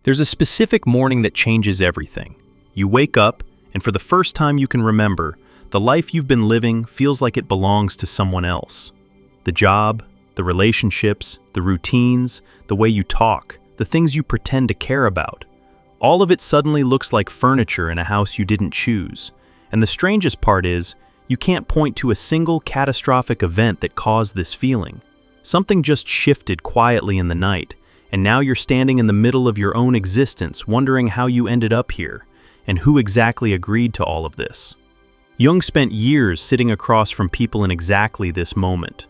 There's a specific morning that changes everything. You wake up, and for the first time you can remember, the life you've been living feels like it belongs to someone else. The job, the relationships, the routines, the way you talk, the things you pretend to care about. All of it suddenly looks like furniture in a house you didn't choose. And the strangest part is, you can't point to a single catastrophic event that caused this feeling. Something just shifted quietly in the night, and now you're standing in the middle of your own existence, wondering how you ended up here, and who exactly agreed to all of this. Jung spent years sitting across from people in exactly this moment.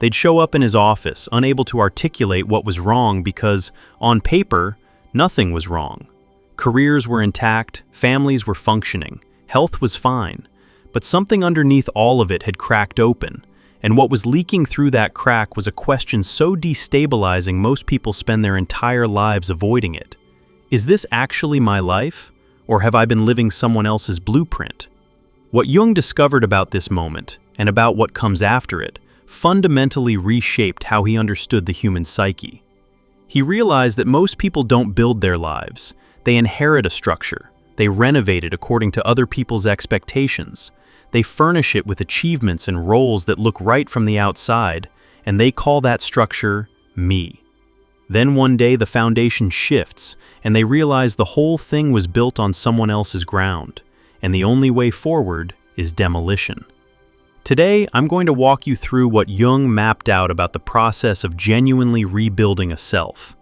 They'd show up in his office, unable to articulate what was wrong because, on paper, nothing was wrong. Careers were intact, families were functioning, health was fine, but something underneath all of it had cracked open, and what was leaking through that crack was a question so destabilizing most people spend their entire lives avoiding it. Is this actually my life, or have I been living someone else's blueprint? What Jung discovered about this moment, and about what comes after it, fundamentally reshaped how he understood the human psyche. He realized that most people don't build their lives, they inherit a structure, they renovate it according to other people's expectations, they furnish it with achievements and roles that look right from the outside, and they call that structure me. Then one day the foundation shifts, and they realize the whole thing was built on someone else's ground, and the only way forward is demolition. Today, I'm going to walk you through what Jung mapped out about the process of genuinely rebuilding a self,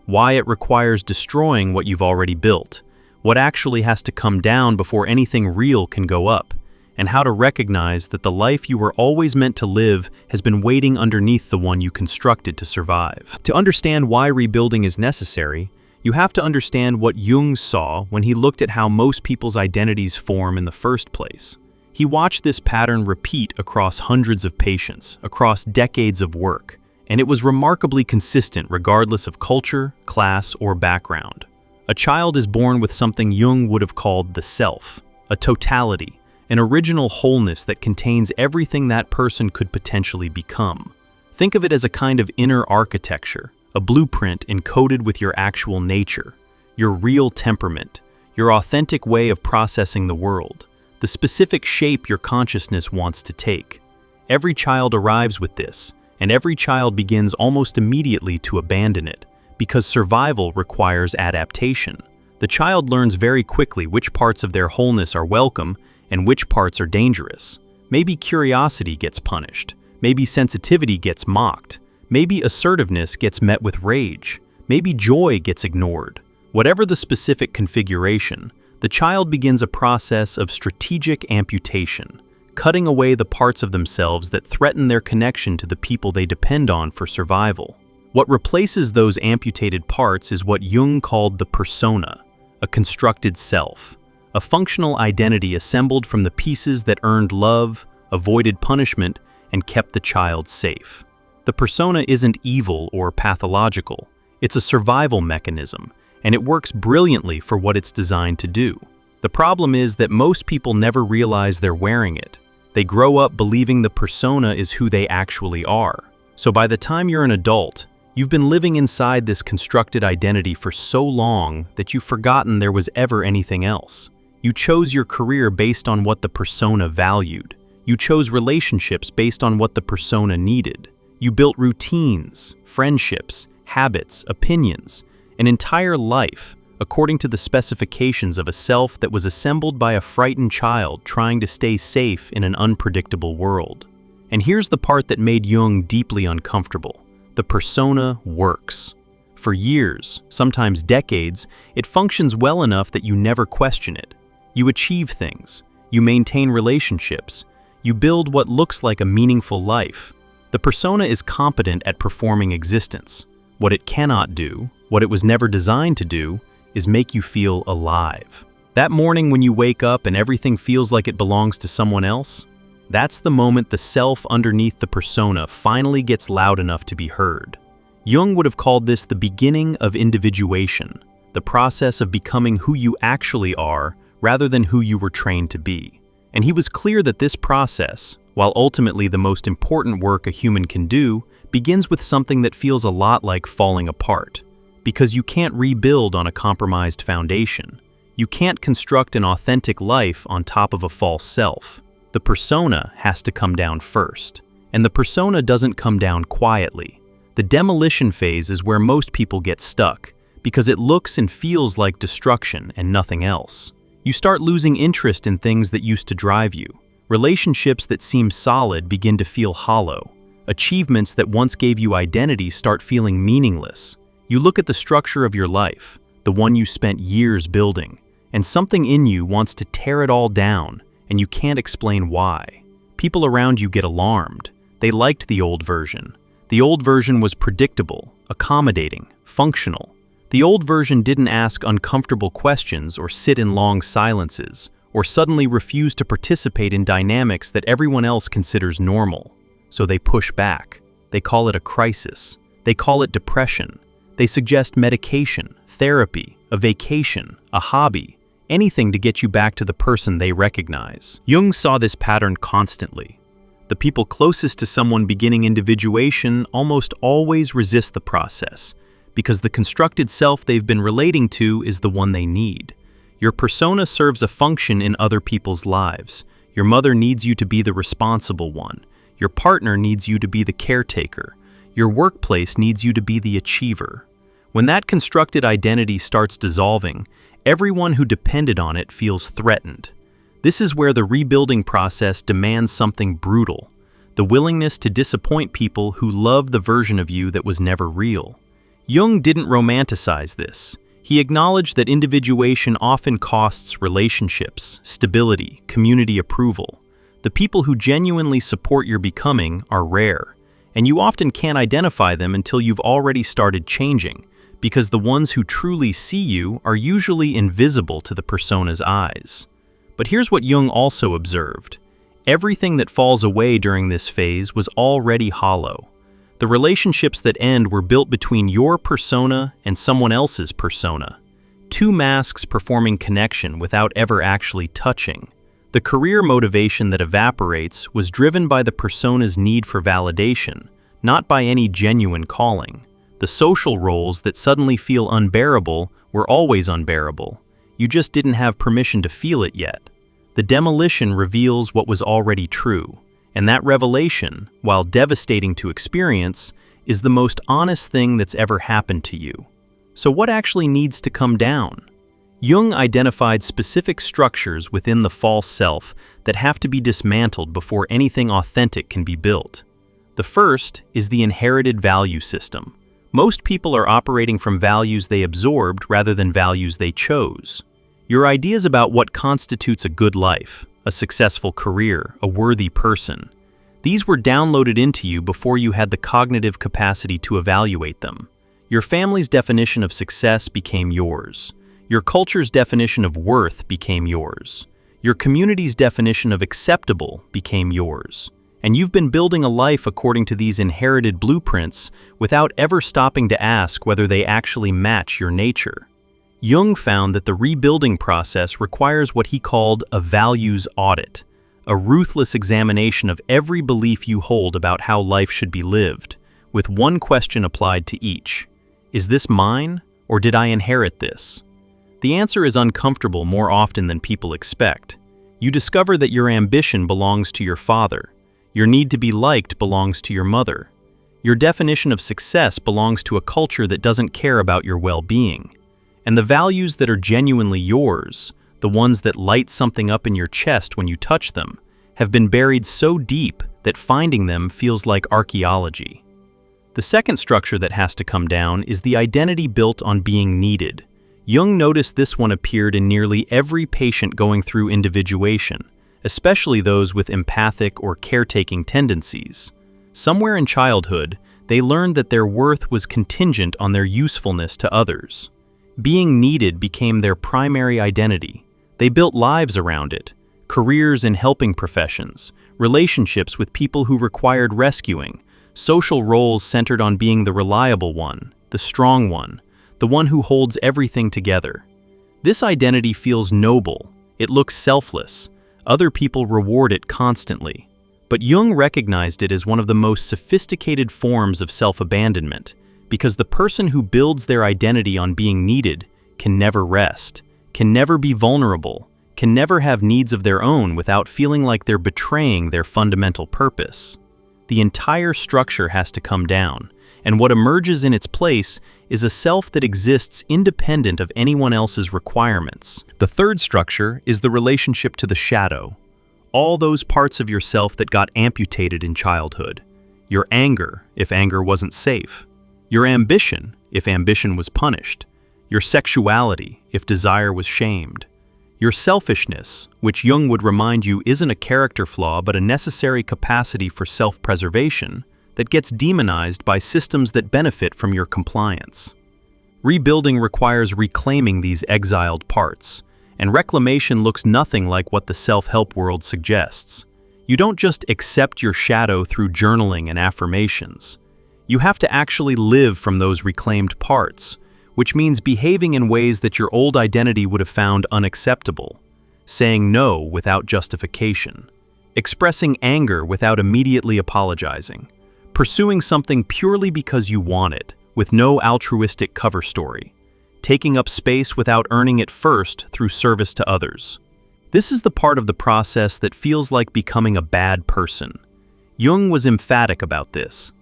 why it requires destroying what you've already built, what actually has to come down before anything real can go up, and how to recognize that the life you were always meant to live has been waiting underneath the one you constructed to survive. To understand why rebuilding is necessary, you have to understand what Jung saw when he looked at how most people's identities form in the first place. He watched this pattern repeat across hundreds of patients, across decades of work, and it was remarkably consistent regardless of culture, class, or background. A child is born with something Jung would have called the self, a totality, an original wholeness that contains everything that person could potentially become. Think of it as a kind of inner architecture, a blueprint encoded with your actual nature, your real temperament, your authentic way of processing the world, the specific shape your consciousness wants to take. Every child arrives with this, and every child begins almost immediately to abandon it, because survival requires adaptation. The child learns very quickly which parts of their wholeness are welcome and which parts are dangerous. Maybe curiosity gets punished, maybe sensitivity gets mocked, maybe assertiveness gets met with rage, maybe joy gets ignored. Whatever the specific configuration, the child begins a process of strategic amputation, cutting away the parts of themselves that threaten their connection to the people they depend on for survival. What replaces those amputated parts is what Jung called the persona, a constructed self, a functional identity assembled from the pieces that earned love, avoided punishment, and kept the child safe. The persona isn't evil or pathological, it's a survival mechanism, and it works brilliantly for what it's designed to do. The problem is that most people never realize they're wearing it. They grow up believing the persona is who they actually are. So by the time you're an adult, you've been living inside this constructed identity for so long that you've forgotten there was ever anything else. You chose your career based on what the persona valued. You chose relationships based on what the persona needed. You built routines, friendships, habits, opinions, an entire life, according to the specifications of a self that was assembled by a frightened child trying to stay safe in an unpredictable world. And here's the part that made Jung deeply uncomfortable. The persona works. For years, sometimes decades, it functions well enough that you never question it. You achieve things. You maintain relationships. You build what looks like a meaningful life. The persona is competent at performing existence. What it cannot do, what it was never designed to do, is make you feel alive. That morning when you wake up and everything feels like it belongs to someone else, that's the moment the self underneath the persona finally gets loud enough to be heard. Jung would have called this the beginning of individuation, the process of becoming who you actually are rather than who you were trained to be. And he was clear that this process, while ultimately the most important work a human can do, begins with something that feels a lot like falling apart. because you can't rebuild on a compromised foundation. You can't construct an authentic life on top of a false self. The persona has to come down first. And the persona doesn't come down quietly. The demolition phase is where most people get stuck, because it looks and feels like destruction and nothing else. You start losing interest in things that used to drive you. Relationships that seem solid begin to feel hollow. Achievements that once gave you identity start feeling meaningless. You look at the structure of your life, the one you spent years building, and something in you wants to tear it all down, and you can't explain why. People around you get alarmed. They liked the old version. The old version was predictable, accommodating, functional. The old version didn't ask uncomfortable questions or sit in long silences, or suddenly refuse to participate in dynamics that everyone else considers normal. So they push back. They call it a crisis. They call it depression. They suggest medication, therapy, a vacation, a hobby, anything to get you back to the person they recognize. Jung saw this pattern constantly. The people closest to someone beginning individuation almost always resist the process, because the constructed self they've been relating to is the one they need. Your persona serves a function in other people's lives. Your mother needs you to be the responsible one. Your partner needs you to be the caretaker. Your workplace needs you to be the achiever. When that constructed identity starts dissolving, everyone who depended on it feels threatened. This is where the rebuilding process demands something brutal, the willingness to disappoint people who love the version of you that was never real. Jung didn't romanticize this. He acknowledged that individuation often costs relationships, stability, community approval. The people who genuinely support your becoming are rare, and you often can't identify them until you've already started changing, because the ones who truly see you are usually invisible to the persona's eyes. But here's what Jung also observed. Everything that falls away during this phase was already hollow. The relationships that end were built between your persona and someone else's persona. Two masks performing connection without ever actually touching. The career motivation that evaporates was driven by the persona's need for validation, not by any genuine calling. The social roles that suddenly feel unbearable were always unbearable. You just didn't have permission to feel it yet. The demolition reveals what was already true, and that revelation, while devastating to experience, is the most honest thing that's ever happened to you. So what actually needs to come down? Jung identified specific structures within the false self that have to be dismantled before anything authentic can be built. The first is the inherited value system. Most people are operating from values they absorbed rather than values they chose. Your ideas about what constitutes a good life, a successful career, a worthy person, these were downloaded into you before you had the cognitive capacity to evaluate them. Your family's definition of success became yours. Your culture's definition of worth became yours. Your community's definition of acceptable became yours. And you've been building a life according to these inherited blueprints without ever stopping to ask whether they actually match your nature. Jung found that the rebuilding process requires what he called a values audit, a ruthless examination of every belief you hold about how life should be lived, with one question applied to each. Is this mine, or did I inherit this? The answer is uncomfortable more often than people expect. You discover that your ambition belongs to your father. Your need to be liked belongs to your mother. Your definition of success belongs to a culture that doesn't care about your well-being. And the values that are genuinely yours, the ones that light something up in your chest when you touch them, have been buried so deep that finding them feels like archaeology. The second structure that has to come down is the identity built on being needed. Jung noticed this one appeared in nearly every patient going through individuation, especially those with empathic or caretaking tendencies. Somewhere in childhood, they learned that their worth was contingent on their usefulness to others. Being needed became their primary identity. They built lives around it, careers in helping professions, relationships with people who required rescuing, social roles centered on being the reliable one, the strong one, the one who holds everything together. This identity feels noble, it looks selfless, other people reward it constantly. But Jung recognized it as one of the most sophisticated forms of self-abandonment, because the person who builds their identity on being needed can never rest, can never be vulnerable, can never have needs of their own without feeling like they're betraying their fundamental purpose. The entire structure has to come down, and what emerges in its place is a self that exists independent of anyone else's requirements. The third structure is the relationship to the shadow. All those parts of yourself that got amputated in childhood. Your anger, if anger wasn't safe. Your ambition, if ambition was punished. Your sexuality, if desire was shamed. Your selfishness, which Jung would remind you isn't a character flaw but a necessary capacity for self-preservation, that gets demonized by systems that benefit from your compliance. Rebuilding requires reclaiming these exiled parts, and reclamation looks nothing like what the self-help world suggests. You don't just accept your shadow through journaling and affirmations. You have to actually live from those reclaimed parts, which means behaving in ways that your old identity would have found unacceptable, saying no without justification, expressing anger without immediately apologizing, pursuing something purely because you want it, with no altruistic cover story, taking up space without earning it first through service to others. This is the part of the process that feels like becoming a bad person. Jung was emphatic about this.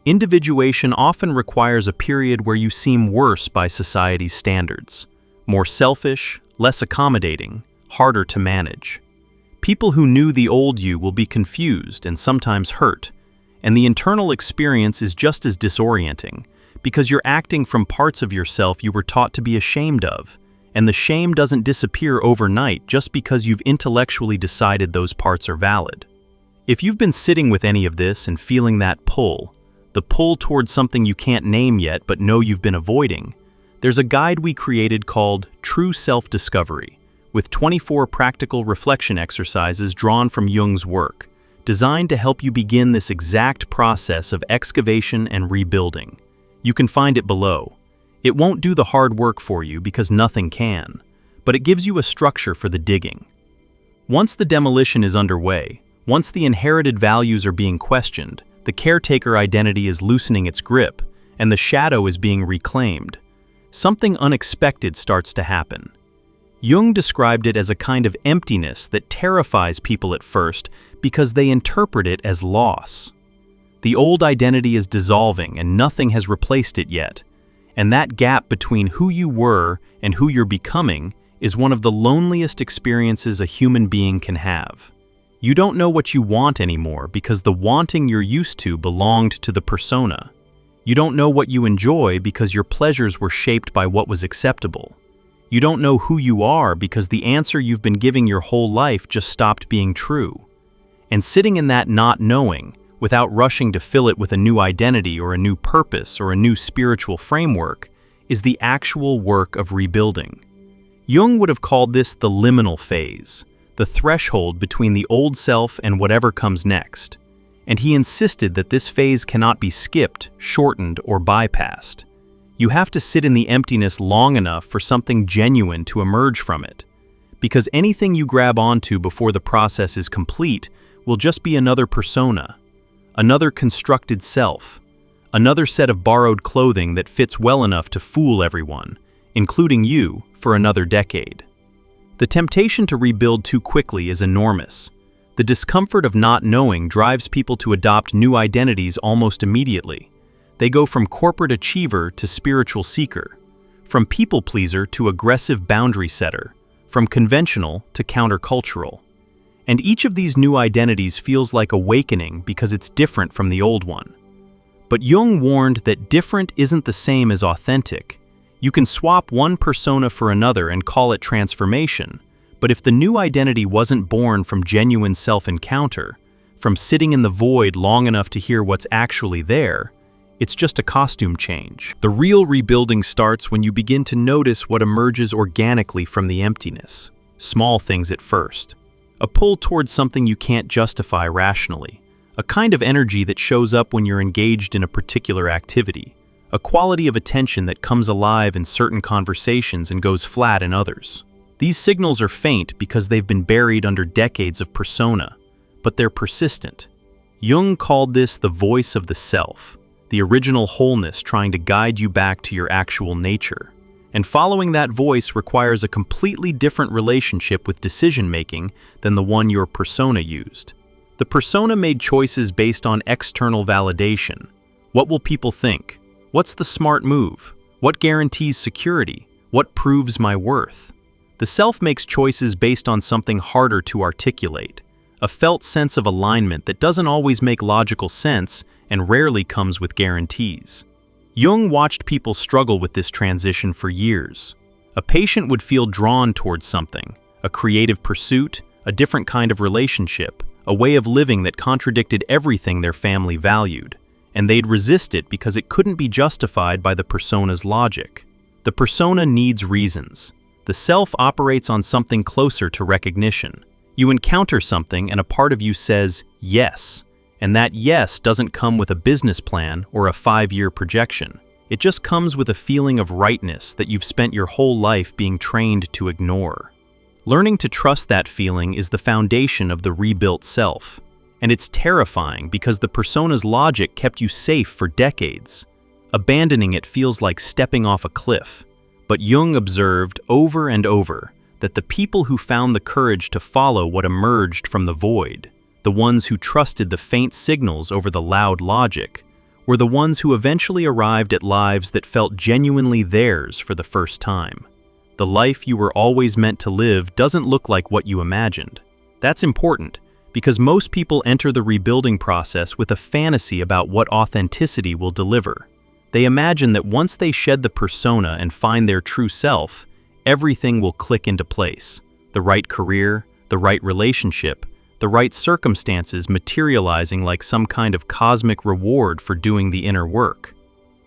Individuation often requires a period where you seem worse by society's standards, more selfish, less accommodating, harder to manage. People who knew the old you will be confused and sometimes hurt, and the internal experience is just as disorienting, because you're acting from parts of yourself you were taught to be ashamed of, and the shame doesn't disappear overnight just because you've intellectually decided those parts are valid. If you've been sitting with any of this and feeling that pull, the pull towards something you can't name yet but know you've been avoiding, there's a guide we created called True Self-Discovery, with 24 practical reflection exercises drawn from Jung's work, designed to help you begin this exact process of excavation and rebuilding. You can find it below. It won't do the hard work for you because nothing can, but it gives you a structure for the digging. Once the demolition is underway, once the inherited values are being questioned, the caretaker identity is loosening its grip, and the shadow is being reclaimed, something unexpected starts to happen. Jung described it as a kind of emptiness that terrifies people at first because they interpret it as loss. The old identity is dissolving and nothing has replaced it yet, and that gap between who you were and who you're becoming is one of the loneliest experiences a human being can have. You don't know what you want anymore because the wanting you're used to belonged to the persona. You don't know what you enjoy because your pleasures were shaped by what was acceptable. You don't know who you are because the answer you've been giving your whole life just stopped being true. And sitting in that not knowing, without rushing to fill it with a new identity or a new purpose or a new spiritual framework, is the actual work of rebuilding. Jung would have called this the liminal phase, the threshold between the old self and whatever comes next. And he insisted that this phase cannot be skipped, shortened, or bypassed. You have to sit in the emptiness long enough for something genuine to emerge from it. Because anything you grab onto before the process is complete will just be another persona, another constructed self, another set of borrowed clothing that fits well enough to fool everyone, including you, for another decade. The temptation to rebuild too quickly is enormous. The discomfort of not knowing drives people to adopt new identities almost immediately. They go from corporate achiever to spiritual seeker, from people pleaser to aggressive boundary setter, from conventional to countercultural. And each of these new identities feels like awakening because it's different from the old one. But Jung warned that different isn't the same as authentic. You can swap one persona for another and call it transformation, but if the new identity wasn't born from genuine self-encounter, from sitting in the void long enough to hear what's actually there, it's just a costume change. The real rebuilding starts when you begin to notice what emerges organically from the emptiness. Small things at first. A pull towards something you can't justify rationally. A kind of energy that shows up when you're engaged in a particular activity. A quality of attention that comes alive in certain conversations and goes flat in others. These signals are faint because they've been buried under decades of persona, but they're persistent. Jung called this the voice of the self, the original wholeness trying to guide you back to your actual nature. And following that voice requires a completely different relationship with decision-making than the one your persona used. The persona made choices based on external validation. What will people think? What's the smart move? What guarantees security? What proves my worth? The self makes choices based on something harder to articulate, a felt sense of alignment that doesn't always make logical sense and rarely comes with guarantees. Jung watched people struggle with this transition for years. A patient would feel drawn towards something, a creative pursuit, a different kind of relationship, a way of living that contradicted everything their family valued, and they'd resist it because it couldn't be justified by the persona's logic. The persona needs reasons. The self operates on something closer to recognition. You encounter something and a part of you says, yes. And that yes doesn't come with a business plan or a 5-year projection. It just comes with a feeling of rightness that you've spent your whole life being trained to ignore. Learning to trust that feeling is the foundation of the rebuilt self. And it's terrifying because the persona's logic kept you safe for decades. Abandoning it feels like stepping off a cliff. But Jung observed over and over that the people who found the courage to follow what emerged from the void, the ones who trusted the faint signals over the loud logic, were the ones who eventually arrived at lives that felt genuinely theirs for the first time. The life you were always meant to live doesn't look like what you imagined. That's important, because most people enter the rebuilding process with a fantasy about what authenticity will deliver. They imagine that once they shed the persona and find their true self, everything will click into place. The right career, the right relationship, the right circumstances materializing like some kind of cosmic reward for doing the inner work.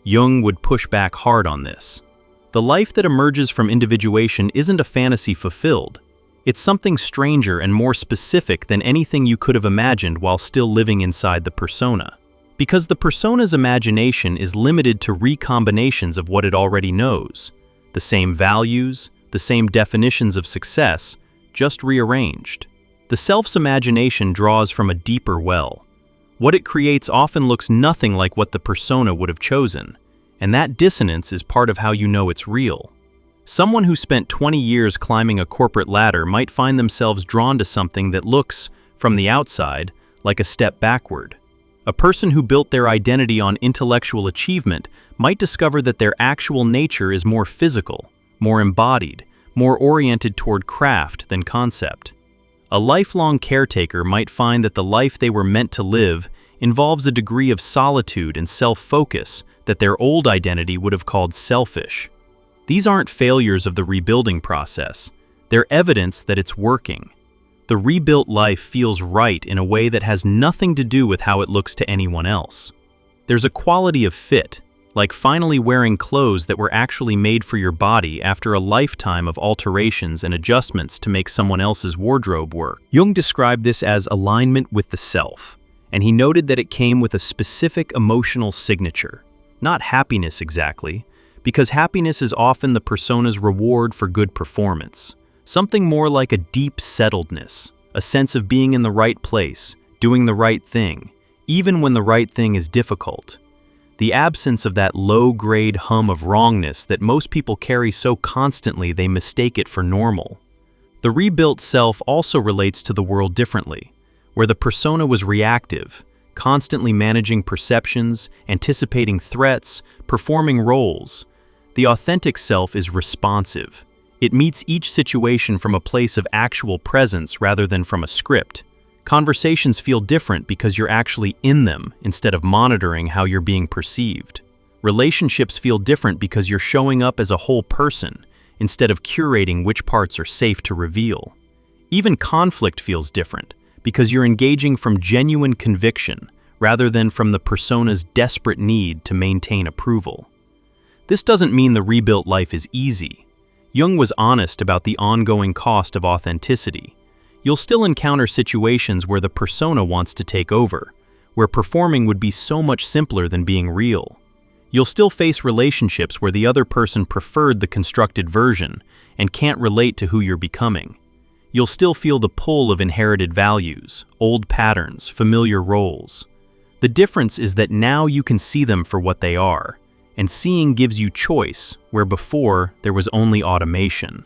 Jung would push back hard on this. The life that emerges from individuation isn't a fantasy fulfilled. It's something stranger and more specific than anything you could have imagined while still living inside the persona. Because the persona's imagination is limited to recombinations of what it already knows. The same values, the same definitions of success, just rearranged. The self's imagination draws from a deeper well. What it creates often looks nothing like what the persona would have chosen, and that dissonance is part of how you know it's real. Someone who spent 20 years climbing a corporate ladder might find themselves drawn to something that looks, from the outside, like a step backward. A person who built their identity on intellectual achievement might discover that their actual nature is more physical, more embodied, more oriented toward craft than concept. A lifelong caretaker might find that the life they were meant to live involves a degree of solitude and self-focus that their old identity would have called selfish. These aren't failures of the rebuilding process. They're evidence that it's working. The rebuilt life feels right in a way that has nothing to do with how it looks to anyone else. There's a quality of fit, like finally wearing clothes that were actually made for your body after a lifetime of alterations and adjustments to make someone else's wardrobe work. Jung described this as alignment with the self, and he noted that it came with a specific emotional signature. Not happiness exactly, because happiness is often the persona's reward for good performance. Something more like a deep settledness, a sense of being in the right place, doing the right thing, even when the right thing is difficult. The absence of that low-grade hum of wrongness that most people carry so constantly they mistake it for normal. The rebuilt self also relates to the world differently, where the persona was reactive, constantly managing perceptions, anticipating threats, performing roles. The authentic self is responsive. It meets each situation from a place of actual presence rather than from a script. Conversations feel different because you're actually in them instead of monitoring how you're being perceived. Relationships feel different because you're showing up as a whole person instead of curating which parts are safe to reveal. Even conflict feels different because you're engaging from genuine conviction rather than from the persona's desperate need to maintain approval. This doesn't mean the rebuilt life is easy. Jung was honest about the ongoing cost of authenticity. You'll still encounter situations where the persona wants to take over, where performing would be so much simpler than being real. You'll still face relationships where the other person preferred the constructed version and can't relate to who you're becoming. You'll still feel the pull of inherited values, old patterns, familiar roles. The difference is that now you can see them for what they are, and seeing gives you choice, where before there was only automation.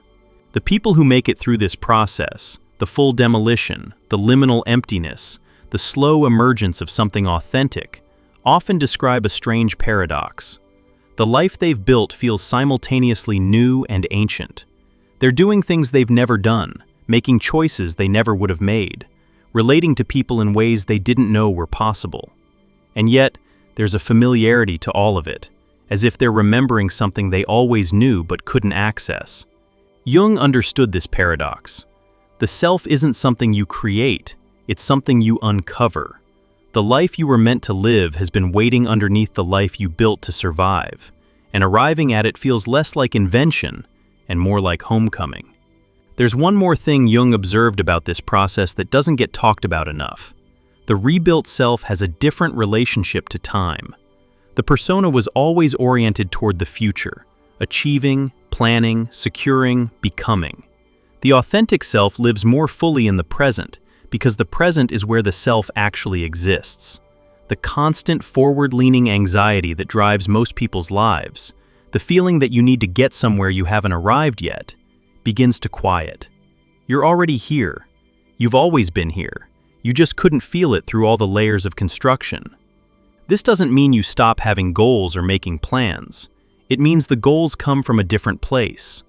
The people who make it through this process, the full demolition, the liminal emptiness, the slow emergence of something authentic, often describe a strange paradox. The life they've built feels simultaneously new and ancient. They're doing things they've never done, making choices they never would have made, relating to people in ways they didn't know were possible. And yet, there's a familiarity to all of it, as if they're remembering something they always knew but couldn't access. Jung understood this paradox. The self isn't something you create, it's something you uncover. The life you were meant to live has been waiting underneath the life you built to survive, and arriving at it feels less like invention and more like homecoming. There's one more thing Jung observed about this process that doesn't get talked about enough. The rebuilt self has a different relationship to time. The persona was always oriented toward the future, achieving, planning, securing, becoming. The authentic self lives more fully in the present, because the present is where the self actually exists. The constant forward-leaning anxiety that drives most people's lives, the feeling that you need to get somewhere you haven't arrived yet, begins to quiet. You're already here. You've always been here. You just couldn't feel it through all the layers of construction. This doesn't mean you stop having goals or making plans. It means the goals come from a different place,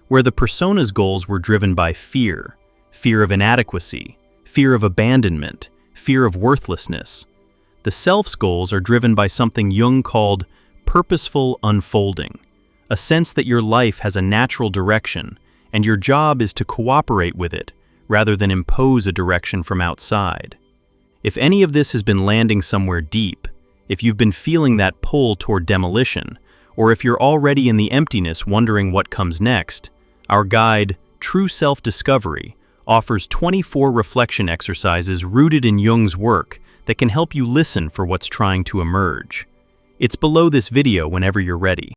where the persona's goals were driven by fear, fear of inadequacy, fear of abandonment, fear of worthlessness. The self's goals are driven by something Jung called purposeful unfolding, a sense that your life has a natural direction and your job is to cooperate with it rather than impose a direction from outside. If any of this has been landing somewhere deep, if you've been feeling that pull toward demolition, or if you're already in the emptiness wondering what comes next, our guide, True Self-Discovery, offers 24 reflection exercises rooted in Jung's work that can help you listen for what's trying to emerge. It's below this video whenever you're ready.